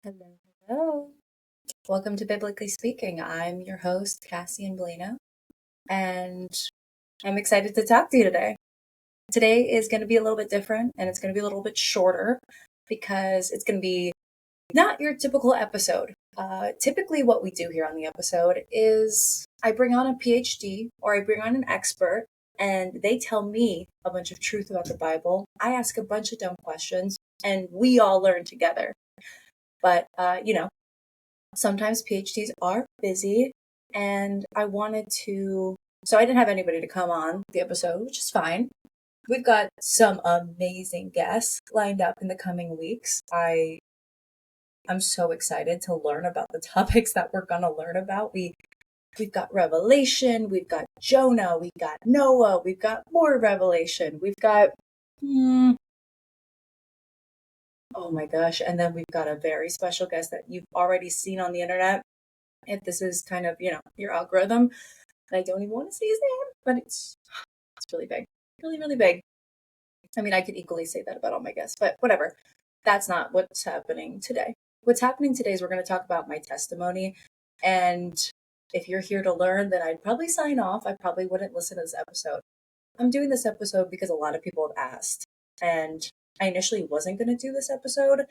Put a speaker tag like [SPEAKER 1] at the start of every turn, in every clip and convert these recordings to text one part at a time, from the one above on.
[SPEAKER 1] Hello, hello. Welcome to Biblically Speaking. I'm your host, Cassie and Belina, and I'm excited to talk to you today. Today is going to be a little bit different and it's going to be a little bit shorter because it's going to be not your typical episode. Typically, what we do here on the episode is I bring on a PhD or I bring on an expert and they tell me a bunch of truth about the Bible. I ask a bunch of dumb questions and we all learn together. But, sometimes PhDs are busy, and so I didn't have anybody to come on the episode, which is fine. We've got some amazing guests lined up in the coming weeks. I'm so excited to learn about the topics that we're going to learn about. We've got Revelation, we've got Jonah, we've got Noah, we've got more Revelation, we've got oh my gosh. And then we've got a very special guest that you've already seen on the internet. If this is kind of, your algorithm, I don't even want to say his name, but it's really big. Really, really big. I mean, I could equally say that about all my guests, but whatever. That's not what's happening today. What's happening today is we're going to talk about my testimony. And if you're here to learn, then I'd probably sign off. I probably wouldn't listen to this episode. I'm doing this episode because a lot of people have asked. And I initially wasn't going to do this episode.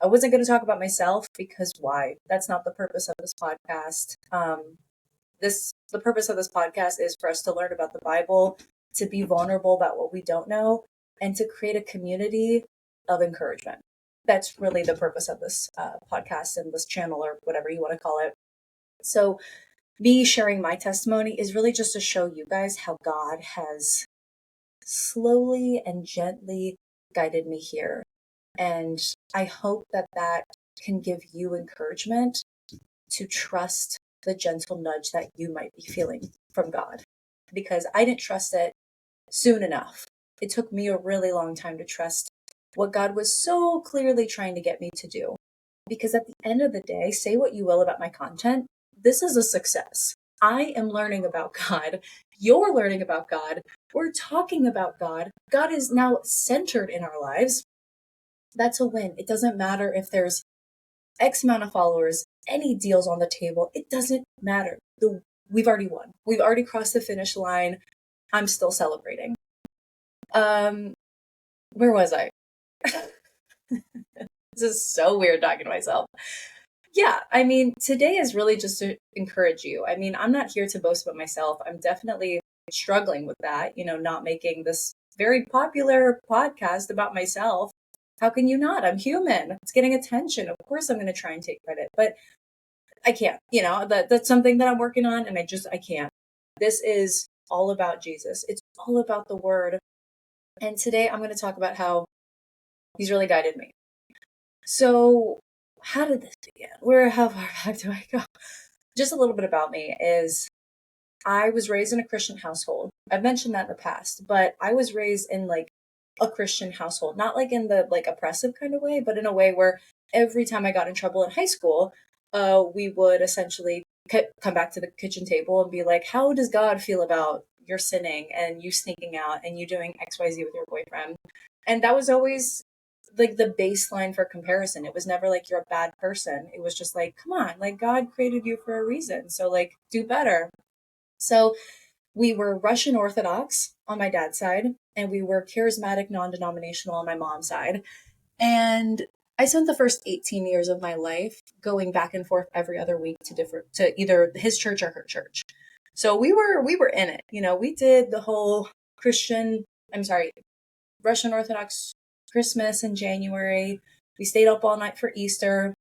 [SPEAKER 1] I wasn't going to talk about myself because why? That's not the purpose of this podcast. The purpose of this podcast is for us to learn about the Bible, to be vulnerable about what we don't know, and to create a community of encouragement. That's really the purpose of this podcast and this channel or whatever you want to call it. So me sharing my testimony is really just to show you guys how God has slowly and gently guided me here. And I hope that that can give you encouragement to trust the gentle nudge that you might be feeling from God. Because I didn't trust it soon enough. It took me a really long time to trust what God was so clearly trying to get me to do. Because at the end of the day, say what you will about my content, this is a success. I am learning about God. You're learning about God. We're talking about God. God is now centered in our lives. That's a win. It doesn't matter if there's X amount of followers, any deals on the table. It doesn't matter. We've already won. We've already crossed the finish line. I'm still celebrating. Where was I? This is so weird talking to myself. Yeah, I mean, today is really just to encourage you. I mean, I'm not here to boast about myself. I'm definitely struggling with that, not making this very popular podcast about myself. How can you not? I'm human. It's getting attention. Of course I'm going to try and take credit, but I can't. That's something that I'm working on and I can't. This is all about Jesus. It's all about the word. And today I'm going to talk about how he's really guided me. So, how did this begin? How far back do I go? Just a little bit about me is I was raised in a Christian household. I've mentioned that in the past, but I was raised in like a Christian household, not like in the like oppressive kind of way, but in a way where every time I got in trouble in high school, we would essentially come back to the kitchen table and be like, how does God feel about your sinning and you sneaking out and you doing XYZ with your boyfriend? And that was always like the baseline for comparison. It was never like you're a bad person. It was just like, come on, like God created you for a reason. So like do better. So we were Russian Orthodox on my dad's side, and we were charismatic non-denominational on my mom's side. And I spent the first 18 years of my life going back and forth every other week to either his church or her church. So we were in it. We did the whole Russian Orthodox Christmas in January. We stayed up all night for Easter.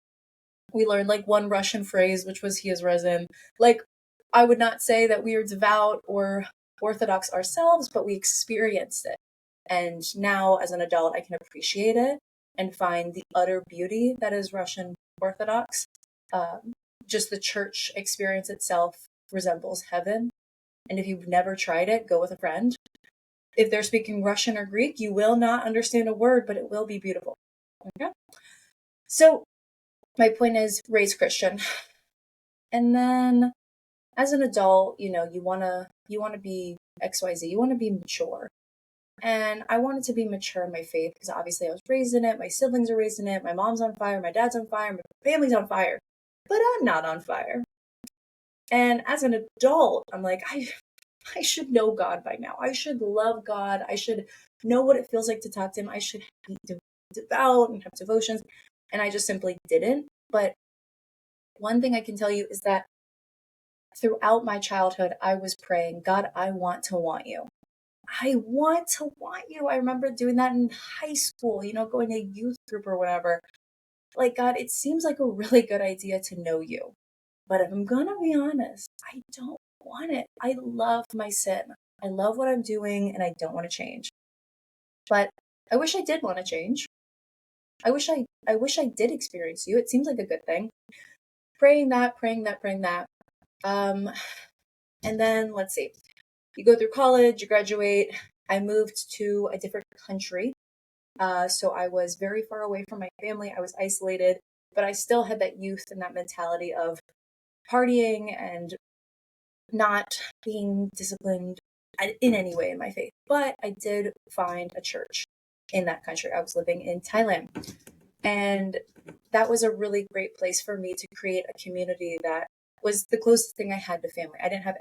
[SPEAKER 1] We learned like one Russian phrase, which was "He is risen." Like, I would not say that we are devout or Orthodox ourselves, but we experienced it. And now, as an adult, I can appreciate it and find the utter beauty that is Russian Orthodox. Just the church experience itself resembles heaven. And if you've never tried it, go with a friend. If they're speaking Russian or Greek, you will not understand a word, but it will be beautiful. Okay? So my point is, raised Christian. And then as an adult, you want to be XYZ, you want to be mature. And I wanted to be mature in my faith because obviously I was raised in it. My siblings are raised in it. My mom's on fire. My dad's on fire. My family's on fire. But I'm not on fire. And as an adult, I'm like, I should know God by now. I should love God. I should know what it feels like to talk to Him. I should be devout and have devotions. And I just simply didn't. But one thing I can tell you is that throughout my childhood, I was praying, God, I want to want you. I want to want you. I remember doing that in high school, going to youth group or whatever. Like, God, it seems like a really good idea to know you. But if I'm going to be honest, I don't want it. I love my sin. I love what I'm doing and I don't want to change. But I wish I did want to change. I wish I did experience you. It seems like a good thing. Praying that. And then let's see. You go through college, you graduate. I moved to a different country. So I was very far away from my family. I was isolated, but I still had that youth and that mentality of partying and not being disciplined in any way in my faith. But I did find a church in that country. I was living in Thailand. And that was a really great place for me to create a community that was the closest thing I had to family. I didn't have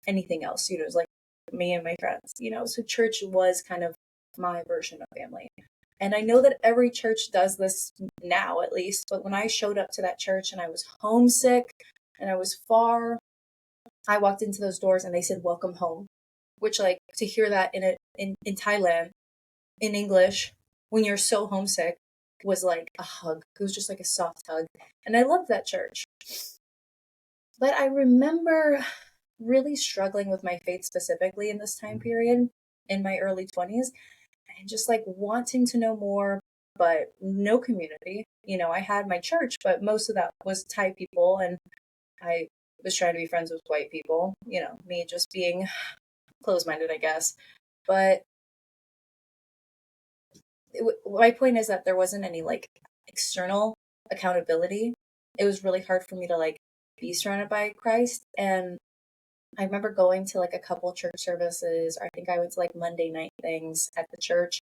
[SPEAKER 1] anything else. It was like me and my friends, so church was kind of my version of family. And I know that every church does this now, at least, but when I showed up to that church and I was homesick and I was far, I walked into those doors and they said, welcome home, which, like, to hear that in Thailand in English when you're so homesick was like a hug. It was just like a soft hug. And I loved that church. But I remember really struggling with my faith specifically in this time period in my early 20s and just like wanting to know more, but no community. I had my church, but most of that was Thai people, and I was trying to be friends with white people, me just being closed-minded, I guess. But my point is that there wasn't any like external accountability. It was really hard for me to like be surrounded by Christ. And I remember going to like a couple church services, or I think I went to like Monday night things at the church.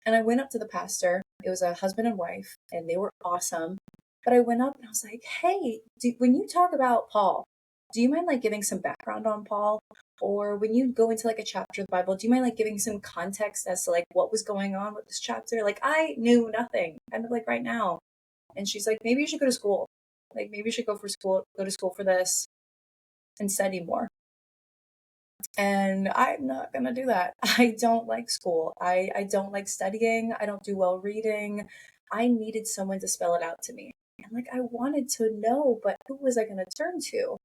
[SPEAKER 1] And I went up to the pastor. It was a husband and wife, and they were awesome. But I went up and I was like, hey, when you talk about Paul, do you mind like giving some background on Paul? Or when you go into like a chapter of the Bible, do you mind like giving some context as to like what was going on with this chapter? Like, I knew nothing, kind of like right now. And she's like, maybe you should go to school. Like, maybe you should go to school for this and study more. And I'm not going to do that. I don't like school. I don't like studying. I don't do well reading. I needed someone to spell it out to me. And like, I wanted to know, but who was I going to turn to?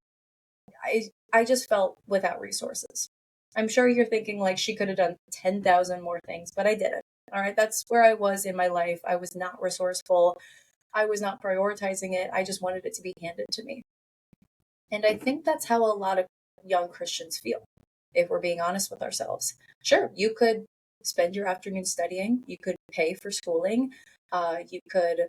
[SPEAKER 1] I just felt without resources. I'm sure you're thinking like she could have done 10,000 more things, but I didn't. All right. That's where I was in my life. I was not resourceful. I was not prioritizing it. I just wanted it to be handed to me. And I think that's how a lot of young Christians feel, if we're being honest with ourselves. Sure, you could spend your afternoon studying, you could pay for schooling, you could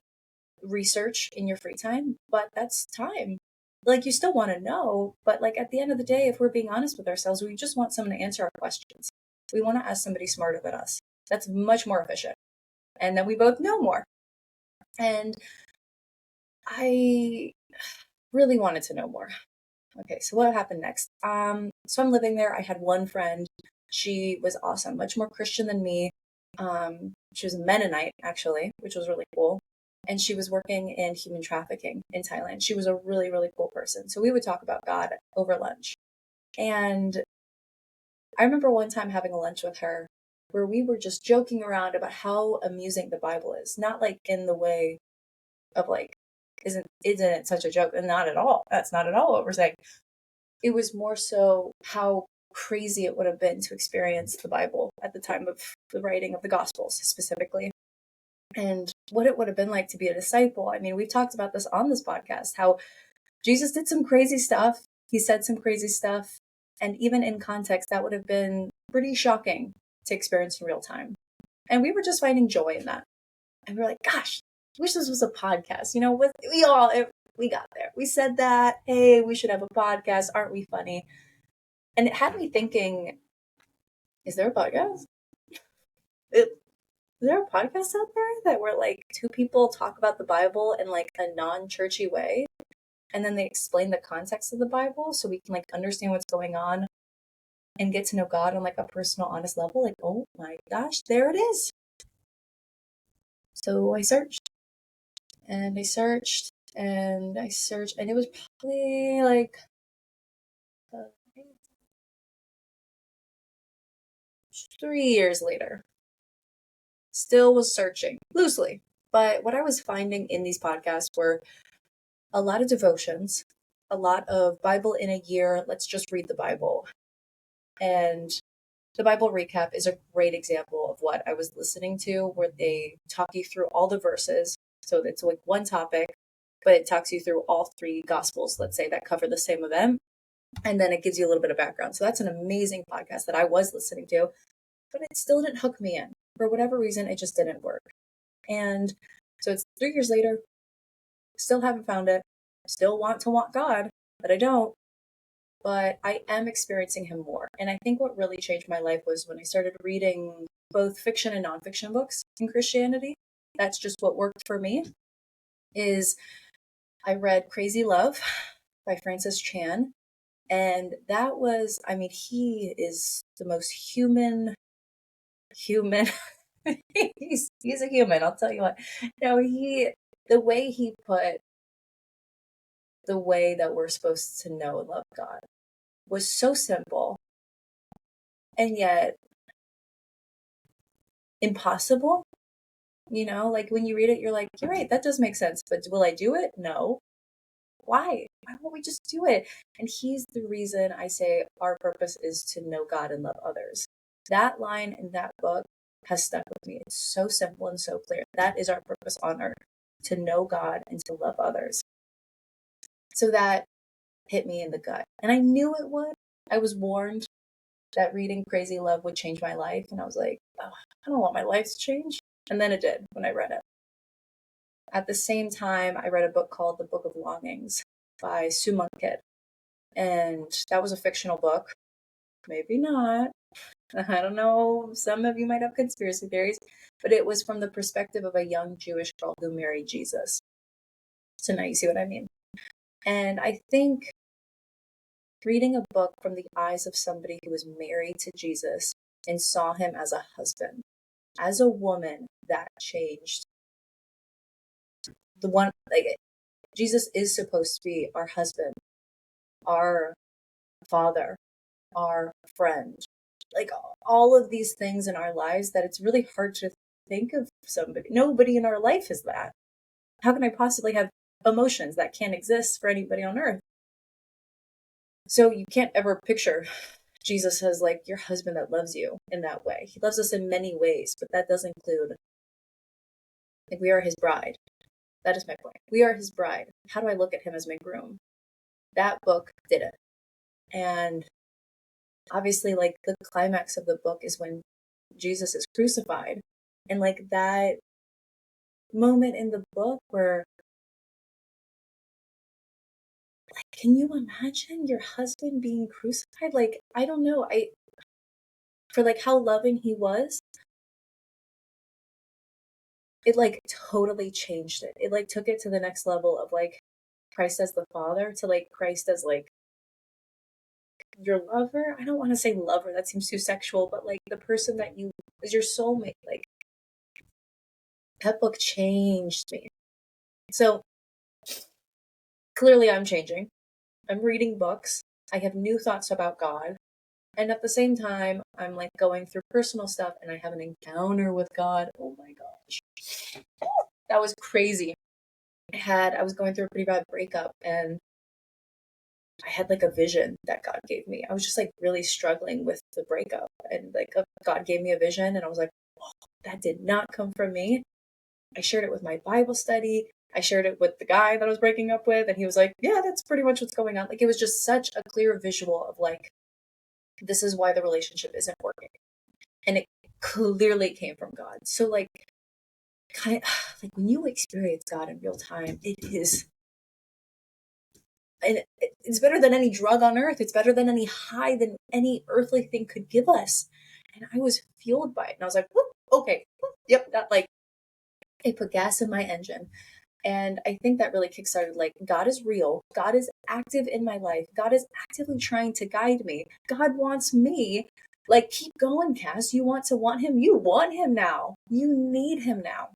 [SPEAKER 1] research in your free time, but that's time. Like, you still want to know, but like at the end of the day, if we're being honest with ourselves, we just want someone to answer our questions. We want to ask somebody smarter than us. That's much more efficient. And then we both know more. And I really wanted to know more. Okay, so what happened next? So I'm living there. I had one friend. She was awesome, much more Christian than me. She was a Mennonite, actually, which was really cool. And she was working in human trafficking in Thailand. She was a really, really cool person. So we would talk about God over lunch. And I remember one time having a lunch with her where we were just joking around about how amusing the Bible is. Not like in the way of like, isn't it such a joke? And not at all. That's not at all what we're saying. It was more so how crazy it would have been to experience the Bible at the time of the writing of the Gospels specifically. And what it would have been like to be a disciple. I mean, we've talked about this on this podcast, how Jesus did some crazy stuff. He said some crazy stuff. And even in context, that would have been pretty shocking to experience in real time. And we were just finding joy in that. And we were like, gosh, I wish this was a podcast. We got there. We said that, hey, we should have a podcast. Aren't we funny? And it had me thinking, is there a podcast? Is there a podcast out there that where like two people talk about the Bible in like a non-churchy way, and then they explain the context of the Bible so we can like understand what's going on and get to know God on like a personal, honest level? Like, oh my gosh, there it is. So I searched and I searched and I searched, and it was probably like uh, 3 years later. Still was searching loosely. But what I was finding in these podcasts were a lot of devotions, a lot of Bible in a year. Let's just read the Bible. And the Bible recap is a great example of what I was listening to, where they talk you through all the verses. So it's like one topic, but it talks you through all three gospels, let's say, that cover the same event. And then it gives you a little bit of background. So that's an amazing podcast that I was listening to, but it still didn't hook me in. For whatever reason, it just didn't work. And so it's 3 years later, still haven't found it. Still want God, but I don't. But I am experiencing him more. And I think what really changed my life was when I started reading both fiction and nonfiction books in Christianity. That's just what worked for me. Is I read Crazy Love by Francis Chan. And that was, I mean, he is the most human. he's a human, I'll tell you what. No, the way he put the way that we're supposed to know and love God was so simple and yet impossible. Like when you read it, you're like, you're right, that does make sense. But will I do it? No. Why? Why won't we just do it? And he's the reason I say our purpose is to know God and love others. That line in that book has stuck with me. It's so simple and so clear. That is our purpose on earth, to know God and to love others. So that hit me in the gut. And I knew it would. I was warned that reading Crazy Love would change my life. And I was like, oh, I don't want my life to change. And then it did when I read it. At the same time, I read a book called The Book of Longings by Sue Monk. And that was a fictional book. Maybe not. I don't know. Some of you might have conspiracy theories. But it was from the perspective of a young Jewish girl who married Jesus. So now you see what I mean. And I think reading a book from the eyes of somebody who was married to Jesus and saw him as a husband, as a woman, that changed. The one, like, Jesus is supposed to be our husband, our father, our friend, like all of these things in our lives that it's really hard to think of somebody. Nobody in our life is that. How can I possibly have emotions that can't exist for anybody on earth? So you can't ever picture Jesus as like your husband that loves you in that way. He loves us in many ways, but that does include, like, we are his bride. That is my point. We are his bride. How do I look at him as my groom? That book did it. And obviously, like, the climax of the book is when Jesus is crucified. And like that moment in the book where, like, can you imagine your husband being crucified? Like, I don't know. For like how loving he was, it like totally changed it. It like took it to the next level of like Christ as the father to like Christ as like your lover. I don't want to say lover, that seems too sexual, but like the person that you is your soulmate. Like, that book changed me. So clearly I'm changing. I'm reading books. I have new thoughts about God. And at the same time, I'm like going through personal stuff and I have an encounter with God. Oh my gosh. That was crazy. I was going through a pretty bad breakup and I had like a vision that God gave me. I was just like really struggling with the breakup and like God gave me a vision and I was like, oh, that did not come from me. I shared it with my Bible study. I shared it with the guy that I was breaking up with and he was like, yeah, that's pretty much what's going on. Like, it was just such a clear visual of like, this is why the relationship isn't working. And it clearly came from God. So like, kind of like when you experience God in real time, it is, and it's better than any drug on earth. It's better than any high than any earthly thing could give us. And I was fueled by it. And I was like, whoop, okay, yep, that like it put gas in my engine. And I think that really kickstarted like, God is real. God is active in my life. God is actively trying to guide me. God wants me. Like, keep going, Cass. You want him. You want him now. You need him now.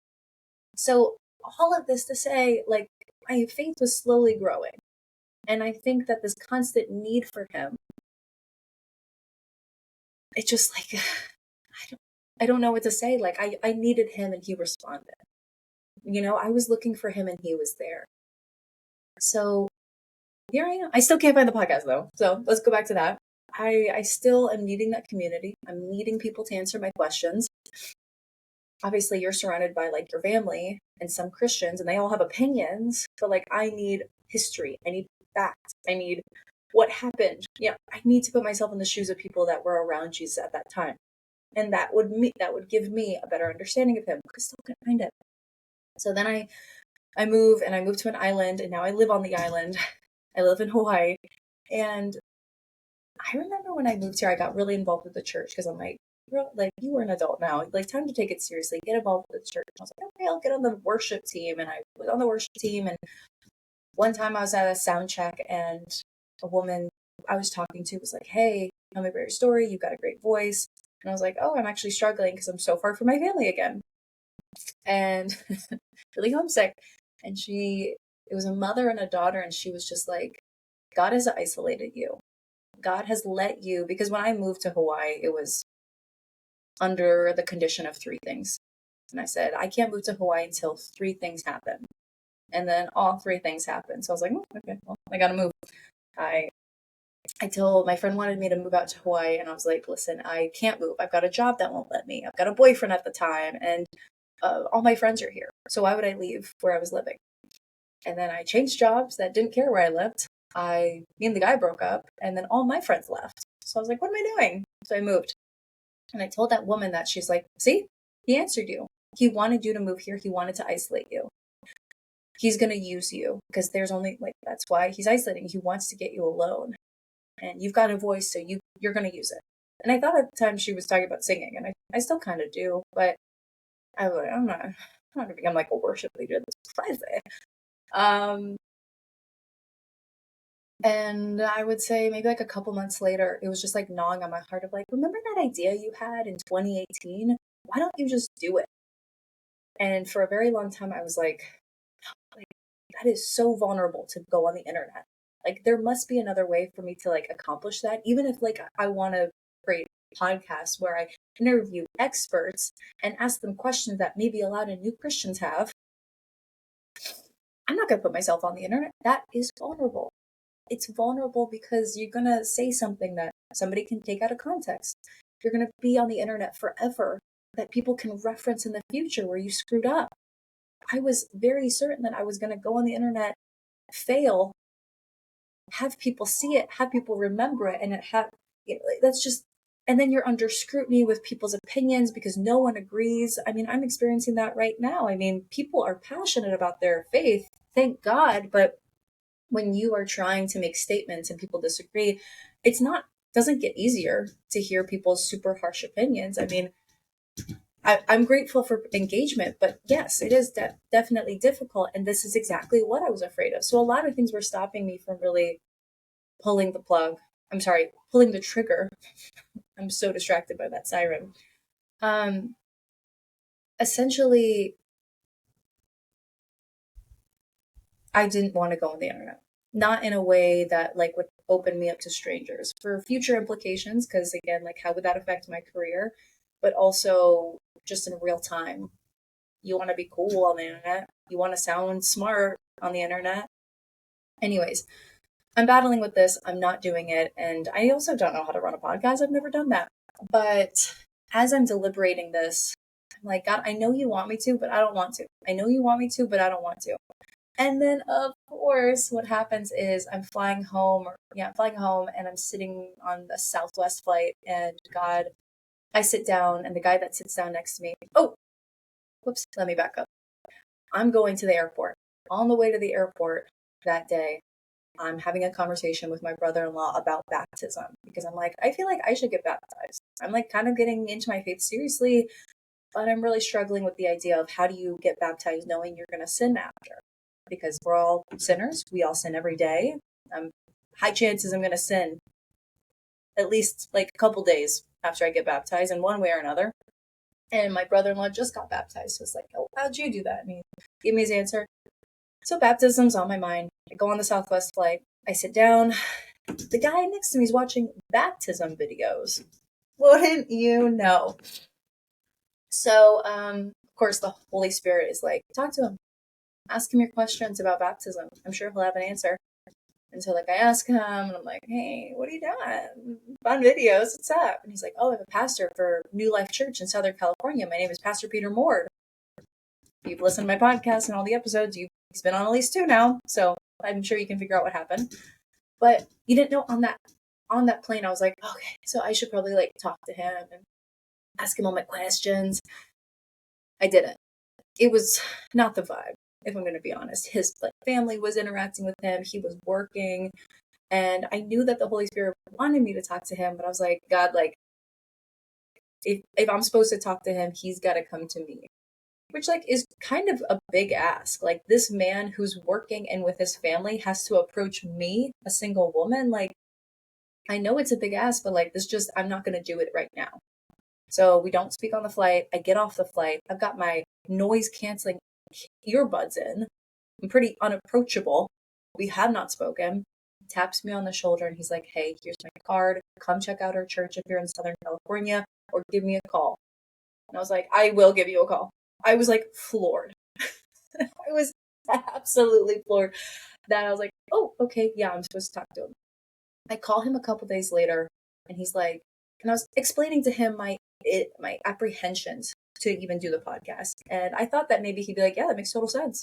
[SPEAKER 1] So, all of this to say, like, my faith was slowly growing. And I think that this constant need for him, it just like, I don't know what to say. Like, I needed him and he responded. You know, I was looking for him and he was there. So here I am. I still can't find the podcast though. So let's go back to that. I still am needing that community. I'm needing people to answer my questions. Obviously, you're surrounded by like your family and some Christians, and they all have opinions, but like I need history. I need facts. I need what happened. Yeah, I need to put myself in the shoes of people that were around Jesus at that time. And that would give me a better understanding of him. I still couldn't find it. So then I move and I move to an island and now I live on the island. I live in Hawaii. And I remember when I moved here, I got really involved with the church because I'm like, like you were an adult now, like time to take it seriously, get involved with the church. I was like, okay, I'll get on the worship team, and I was on the worship team. And one time I was at a sound check, and a woman I was talking to was like, "Hey, tell me about your story. You've got a great voice." And I was like, "Oh, I'm actually struggling because I'm so far from my family again, and really homesick." And it was a mother and a daughter, and she was just like, "God has isolated you. God has let you," because when I moved to Hawaii, it was under the condition of three things. And I said, I can't move to Hawaii until three things happen. And then all three things happened. So I was like, okay, well, I gotta move. I I told my friend wanted me to move out to Hawaii, and I was like, listen, I can't move. I've got a job that won't let me. I've got a boyfriend at the time, and all my friends are here. So why would I leave where I was living? And then I changed jobs that didn't care where I lived. Me and the guy broke up, and then all my friends left. So I was like, what am I doing? So I moved. And I told that woman that. She's like, see, he answered you. He wanted you to move here. He wanted to isolate you. He's going to use you because there's only like, that's why he's isolating. He wants to get you alone, and you've got a voice. So you're going to use it. And I thought at the time she was talking about singing, and I still kind of do, but I'm not going to become like a worship leader. That's crazy. And I would say maybe like a couple months later, it was just like gnawing on my heart of like, remember that idea you had in 2018? Why don't you just do it? And for a very long time, I was like, that is so vulnerable to go on the internet. Like, there must be another way for me to like accomplish that. Even if like I want to create podcasts where I interview experts and ask them questions that maybe a lot of new Christians have, I'm not going to put myself on the internet. That is vulnerable. It's vulnerable because you're going to say something that somebody can take out of context. You're going to be on the internet forever that people can reference in the future where you screwed up. I was very certain that I was going to go on the internet, fail, have people see it, have people remember it, and that's just, and then you're under scrutiny with people's opinions because no one agrees. I mean, I'm experiencing that right now. I mean, people are passionate about their faith, thank God, but when you are trying to make statements and people disagree, doesn't get easier to hear people's super harsh opinions. I mean, I'm grateful for engagement, but yes, it is definitely difficult. And this is exactly what I was afraid of. So a lot of things were stopping me from really pulling the plug. I'm sorry, pulling the trigger. I'm so distracted by that siren. Um, Essentially, I didn't want to go on the internet. Not in a way that like would open me up to strangers for future implications, because again, like how would that affect my career? But also just in real time. You want to be cool on the internet. You want to sound smart on the internet. Anyways, I'm battling with this. I'm not doing it. And I also don't know how to run a podcast. I've never done that. But as I'm deliberating this, I'm like, God, I know you want me to, but I don't want to. I know you want me to, but I don't want to. And then, of course, what happens is I'm flying home and I'm sitting on the Southwest flight. And God, I sit down, and the guy that sits down next to me, oh, whoops, let me back up. I'm going to the airport. On the way to the airport that day, I'm having a conversation with my brother-in-law about baptism because I'm like, I feel like I should get baptized. I'm like kind of getting into my faith seriously. But I'm really struggling with the idea of how do you get baptized knowing you're going to sin after? Because we're all sinners. We all sin every day. High chances I'm going to sin at least like a couple days after I get baptized in one way or another. And my brother-in-law just got baptized. So it's like, oh, how'd you do that? And he gave me his answer. So baptism's on my mind. I go on the Southwest flight. I sit down. The guy next to me is watching baptism videos. Wouldn't you know? So, of course, the Holy Spirit is like, talk to him. Ask him your questions about baptism. I'm sure he'll have an answer. And so, like, I ask him, and I'm like, hey, what are you doing? Fun videos, what's up? And he's like, oh, I'm a pastor for New Life Church in Southern California. My name is Pastor Peter Moore. If you've listened to my podcast and all the episodes, he's been on at least 2 now. So I'm sure you can figure out what happened. But you didn't know on that plane, I was like, okay, so I should probably like talk to him and ask him all my questions. I didn't. It was not the vibe, if I'm going to be honest. His family was interacting with him. He was working. And I knew that the Holy Spirit wanted me to talk to him, but I was like, God, like, if I'm supposed to talk to him, he's got to come to me. Which, like, is kind of a big ask. Like, this man who's working and with his family has to approach me, a single woman. Like, I know it's a big ask, but, like, I'm not going to do it right now. So we don't speak on the flight. I get off the flight. I've got my noise-canceling earbuds in. I'm pretty unapproachable. We have not spoken. He taps me on the shoulder, and he's like, hey, here's my card. Come check out our church if you're in Southern California, or give me a call. And I was like, I will give you a call. I was like floored. I was absolutely floored that I was like, oh, okay, yeah, I'm supposed to talk to him. I call him a couple days later and he's like, and I was explaining to him my apprehensions to even do the podcast. And I thought that maybe he'd be like, yeah, that makes total sense.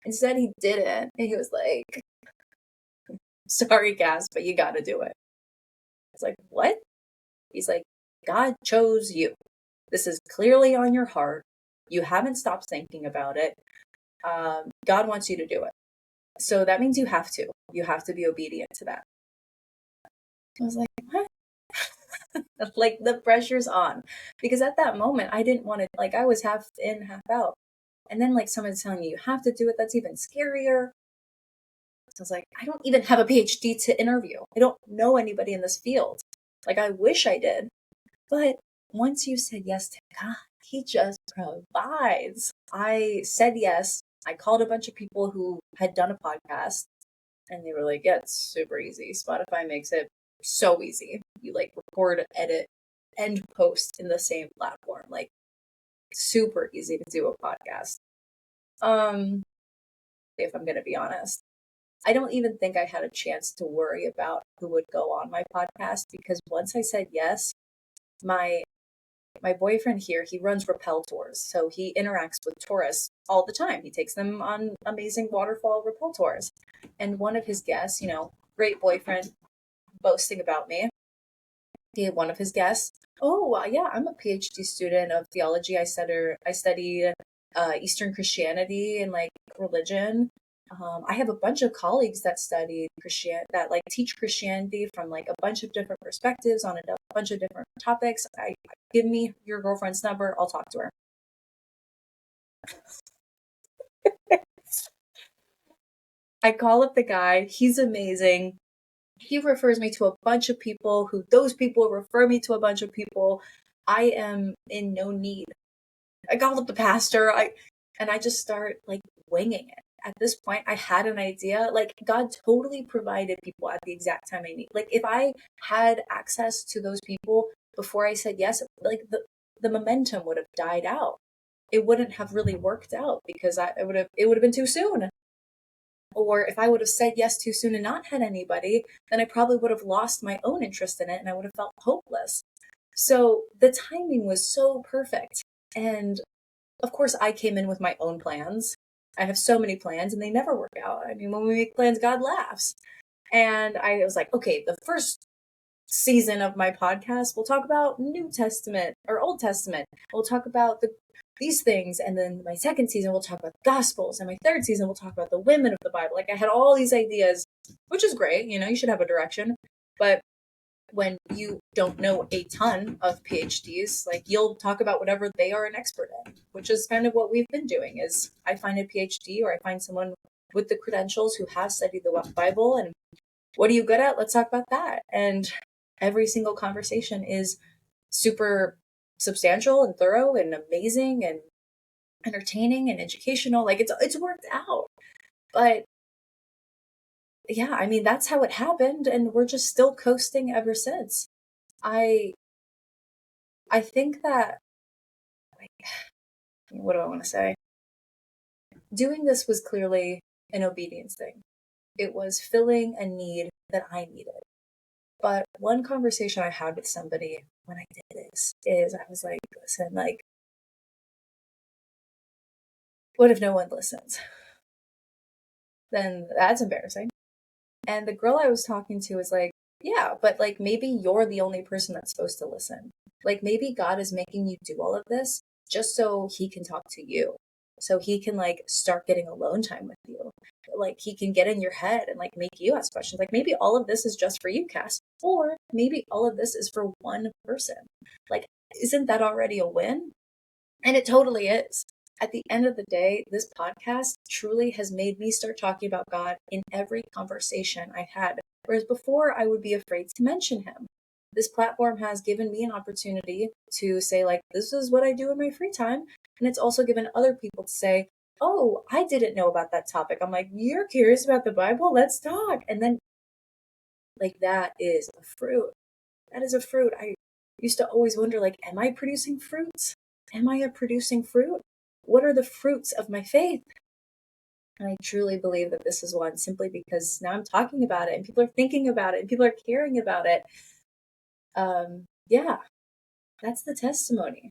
[SPEAKER 1] Instead, he didn't. And he was like, sorry, Cass, but you got to do it. I was like, what? He's like, God chose you. This is clearly on your heart. You haven't stopped thinking about it. God wants you to do it. So that means you have to. You have to be obedient to that. I was like, what? Like, the pressure's on. Because at that moment, I didn't want to, like, I was half in, half out. And then, like, someone's telling you have to do it. That's even scarier. So I was like, I don't even have a PhD to interview. I don't know anybody in this field. Like, I wish I did. But once you said yes to God, he just provides. I said yes. I called a bunch of people who had done a podcast, and they were like, yeah, it's super easy. Spotify makes it so easy. You like record, edit, and post in the same platform. Like, super easy to do a podcast. If I'm going to be honest, I don't even think I had a chance to worry about who would go on my podcast, because once I said yes, my boyfriend here, he runs rappel tours. So he interacts with tourists all the time. He takes them on amazing waterfall rappel tours. And one of his guests, great boyfriend, boasting about me. He had one of his guests. Oh, yeah, I'm a PhD student of theology. I study Eastern Christianity and like religion. I have a bunch of colleagues that study that like teach Christianity from like a bunch of different perspectives on a bunch of different topics. Give me your girlfriend's number. I'll talk to her. I call up the guy. He's amazing. He refers me to a bunch of people those people refer me to a bunch of people. I am in no need. I call up the pastor. And I just start like winging it. At this point, I had an idea. Like, God totally provided people at the exact time I need. Like, if I had access to those people before I said yes, like the momentum would have died out. It wouldn't have really worked out because it would have been too soon. Or if I would have said yes too soon and not had anybody, then I probably would have lost my own interest in it and I would have felt hopeless. So the timing was so perfect. And of course, I came in with my own plans. I have so many plans and they never work out. I mean, when we make plans, God laughs. And I was like, okay, the first season of my podcast, we'll talk about New Testament or Old Testament. We'll talk about these things. And then my second season, we'll talk about the Gospels. And my third season, we'll talk about the women of the Bible. Like, I had all these ideas, which is great. You should have a direction. But when you don't know a ton of PhDs, like you'll talk about whatever they are an expert in, which is kind of what we've been doing. Is I find a PhD or I find someone with the credentials who has studied the Bible, and what are you good at? Let's talk about that. And every single conversation is super substantial and thorough and amazing and entertaining and educational. Like it's worked out. But yeah, I mean that's how it happened, and we're just still coasting ever since. I I think that, like, what do I want to say? Doing this was clearly an obedience thing. It was filling a need that I needed. But one conversation I had with somebody when I did this is I was like, listen, like, what if no one listens? Then that's embarrassing. And the girl I was talking to was like, yeah, but like maybe you're the only person that's supposed to listen. Like maybe God is making you do all of this just so he can talk to you. So he can like start getting alone time with you. Like he can get in your head and like make you ask questions. Like maybe all of this is just for you, Cass. Or maybe all of this is for one person. Like, isn't that already a win? And it totally is. At the end of the day, this podcast truly has made me start talking about God in every conversation I've had. Whereas before, I would be afraid to mention him. This platform has given me an opportunity to say, like, this is what I do in my free time. And it's also given other people to say, oh, I didn't know about that topic. I'm like, you're curious about the Bible? Let's talk. And then, like, that is a fruit. That is a fruit. I used to always wonder, like, am I producing fruits? Am I producing fruit? What are the fruits of my faith? And I truly believe that this is one, simply because now I'm talking about it and people are thinking about it and people are caring about it. Yeah, that's the testimony.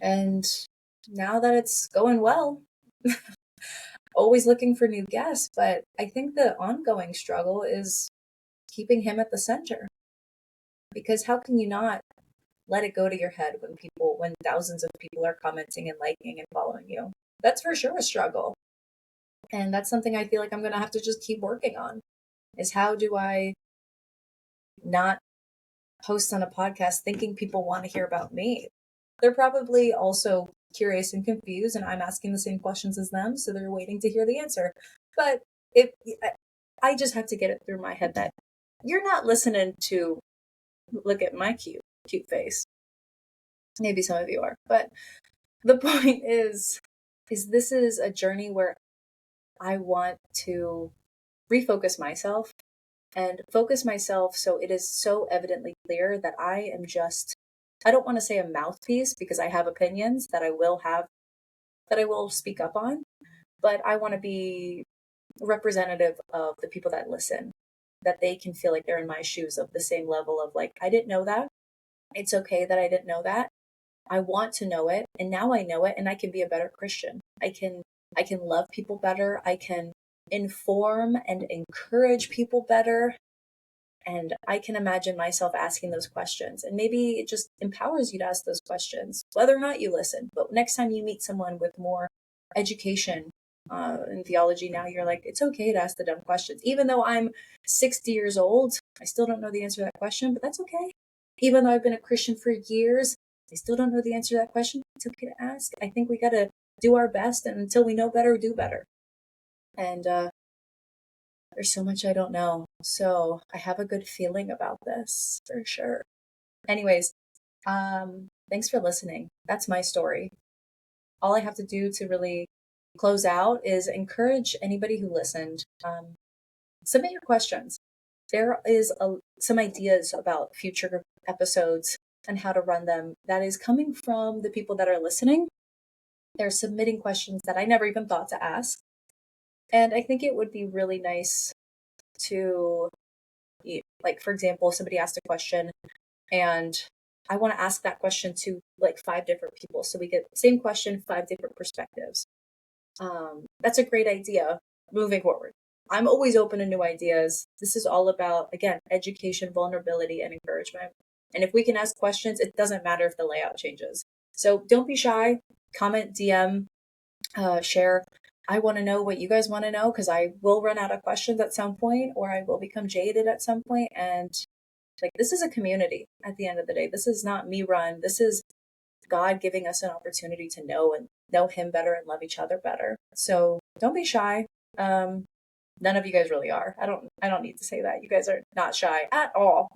[SPEAKER 1] And now that it's going well, always looking for new guests, but I think the ongoing struggle is keeping him at the center. Because how can you not let it go to your head when thousands of people are commenting and liking and following you? That's for sure a struggle. And that's something I feel like I'm going to have to just keep working on, is how do I not post on a podcast thinking people want to hear about me? They're probably also curious and confused, and I'm asking the same questions as them, so they're waiting to hear the answer. But if I just have to get it through my head that you're not listening to look at my cute face. Maybe some of you are, but the point is this is a journey where I want to refocus myself and focus myself so it is so evidently clear that I am just, I don't want to say a mouthpiece because I have opinions that I will speak up on, but I want to be representative of the people that listen, that they can feel like they're in my shoes of the same level of like, I didn't know that. It's okay that I didn't know that. I want to know it, and now I know it, and I can be a better Christian. I can love people better. I can inform and encourage people better. And I can imagine myself asking those questions. And maybe it just empowers you to ask those questions, whether or not you listen. But next time you meet someone with more education in theology, now you're like, it's okay to ask the dumb questions. Even though I'm 60 years old, I still don't know the answer to that question, but that's okay. Even though I've been a Christian for years, I still don't know the answer to that question. It's okay to ask. I think we got to do our best, and until we know better, do better. And there's so much I don't know. So I have a good feeling about this for sure. Anyways, thanks for listening. That's my story. All I have to do to really close out is encourage anybody who listened. Submit your questions. There is some ideas about future episodes and how to run them that is coming from the people that are listening. They're submitting questions that I never even thought to ask. And I think it would be really nice to, like, for example, somebody asked a question and I want to ask that question to like 5 different people. So we get the same question, 5 different perspectives. That's a great idea moving forward. I'm always open to new ideas. This is all about, again, education, vulnerability, and encouragement. And if we can ask questions, it doesn't matter if the layout changes. So don't be shy. Comment, DM, share. I want to know what you guys want to know, because I will run out of questions at some point, or I will become jaded at some point. And like, this is a community at the end of the day. This is not me run. This is God giving us an opportunity to know him better and love each other better. So don't be shy. None of you guys really are. I don't need to say that. You guys are not shy at all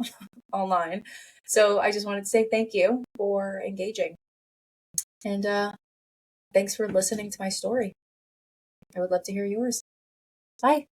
[SPEAKER 1] online. So I just wanted to say thank you for engaging. And thanks for listening to my story. I would love to hear yours. Bye.